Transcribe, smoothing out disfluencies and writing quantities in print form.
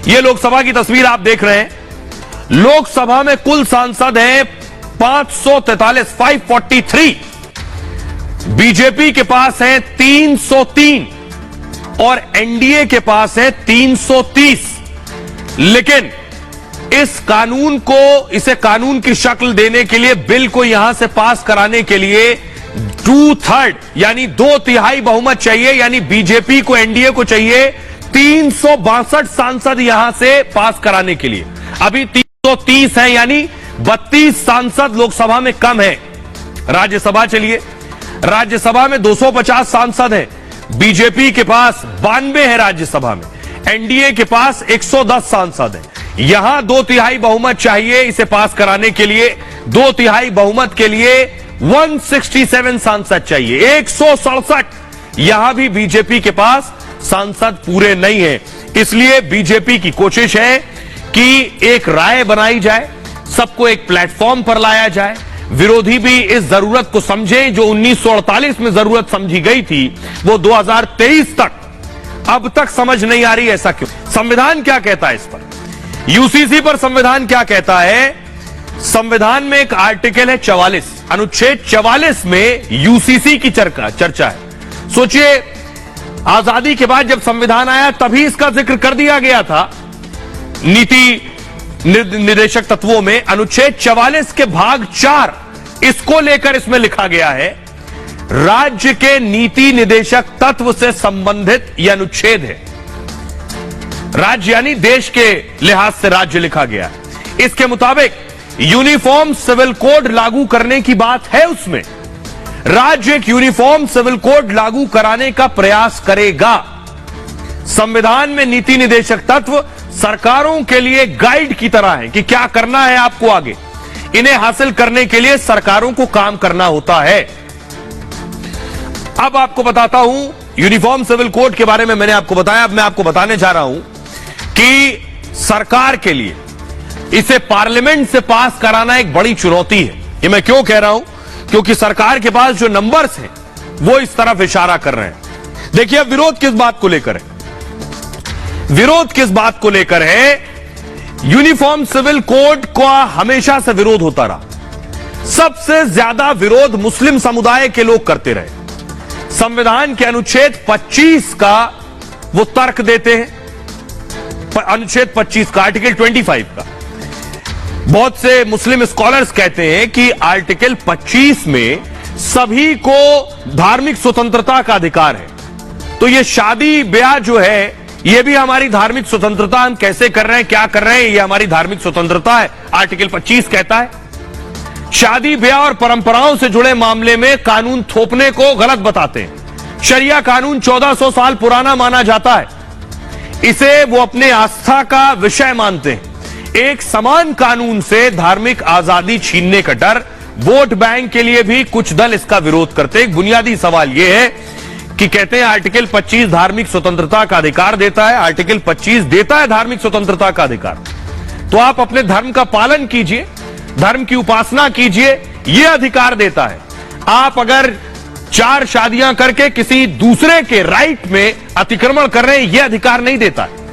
यह लोकसभा की तस्वीर आप देख रहे हैं। लोकसभा में कुल सांसद हैं 543, बीजेपी के पास है 303 और एनडीए के पास है 330। लेकिन इस कानून को, इसे कानून की शक्ल देने के लिए, बिल को यहां से पास कराने के लिए 2/3 यानी 2/3 बहुमत चाहिए। यानी बीजेपी को, एनडीए को चाहिए 362 सांसद यहां से पास कराने के लिए। अभी 330 है, यानी 32 सांसद लोकसभा में कम है। राज्यसभा चलिए, राज्यसभा में 250 सांसद हैं, बीजेपी के पास 92 है राज्यसभा में, एनडीए के पास 110 सांसद हैं। यहां 2/3 बहुमत चाहिए इसे पास कराने के लिए। 2/3 बहुमत के लिए 167 सांसद चाहिए, 167। यहां भी बीजेपी के पास सांसद पूरे नहीं है। इसलिए बीजेपी की कोशिश है कि एक राय बनाई जाए, सबको एक प्लेटफॉर्म पर लाया जाए, विरोधी भी इस जरूरत को समझें। जो 1948 में जरूरत समझी गई थी वो 2023 तक अब तक समझ नहीं आ रही। ऐसा क्यों? संविधान क्या कहता है इस पर? यूसीसी पर संविधान क्या कहता है? संविधान में एक आर्टिकल है 44, अनुच्छेद 44 में यूसीसी की चर्चा है। सोचिए, आजादी के बाद जब संविधान आया तभी इसका जिक्र कर दिया गया था नीति निर्देशक तत्वों में। अनुच्छेद 44 के भाग 4 इसको लेकर इसमें लिखा गया है, राज्य के नीति निर्देशक तत्व से संबंधित यह अनुच्छेद है। राज्य यानी देश के लिहाज से राज्य लिखा गया है। इसके मुताबिक यूनिफॉर्म सिविल कोड लागू करने की बात है उसमें। राज्य एक यूनिफॉर्म सिविल कोड लागू कराने का प्रयास करेगा। संविधान में नीति निर्देशक तत्व सरकारों के लिए गाइड की तरह है कि क्या करना है आपको आगे। इन्हें हासिल करने के लिए सरकारों को काम करना होता है। अब आपको बताता हूं यूनिफॉर्म सिविल कोड के बारे में। मैंने आपको बताया, अब मैं आपको बताने जा रहा हूं कि सरकार के लिए इसे पार्लियामेंट से पास कराना एक बड़ी चुनौती है। ये मैं क्यों कह रहा हूं? क्योंकि सरकार के पास जो नंबर्स हैं वो इस तरफ इशारा कर रहे हैं। देखिए, अब विरोध किस बात को लेकर है? विरोध किस बात को लेकर है? यूनिफॉर्म सिविल कोड का हमेशा से विरोध होता रहा। सबसे ज्यादा विरोध मुस्लिम समुदाय के लोग करते रहे। संविधान के अनुच्छेद 25 का वो तर्क देते हैं, अनुच्छेद 25 का, आर्टिकल 25 का। बहुत से मुस्लिम स्कॉलर्स कहते हैं कि आर्टिकल 25 में सभी को धार्मिक स्वतंत्रता का अधिकार है। तो ये शादी ब्याह जो है, ये भी हमारी धार्मिक स्वतंत्रता, हम कैसे कर रहे हैं, क्या कर रहे हैं, ये हमारी धार्मिक स्वतंत्रता है। आर्टिकल 25 कहता है शादी ब्याह और परंपराओं से जुड़े मामले में कानून थोपने को गलत बताते हैं। शरिया कानून 1400 साल पुराना माना जाता है, इसे वो अपने आस्था का विषय मानते हैं। एक समान कानून से धार्मिक आजादी छीनने का डर, वोट बैंक के लिए भी कुछ दल इसका विरोध करते हैं। एक बुनियादी सवाल यह है कि कहते हैं आर्टिकल 25 धार्मिक स्वतंत्रता का अधिकार देता है। आर्टिकल 25 देता है धार्मिक स्वतंत्रता का अधिकार, तो आप अपने धर्म का पालन कीजिए, धर्म की उपासना कीजिए, यह अधिकार देता है। आप अगर 4 शादियां करके किसी दूसरे के राइट में अतिक्रमण कर रहे हैं, यह अधिकार नहीं देता है।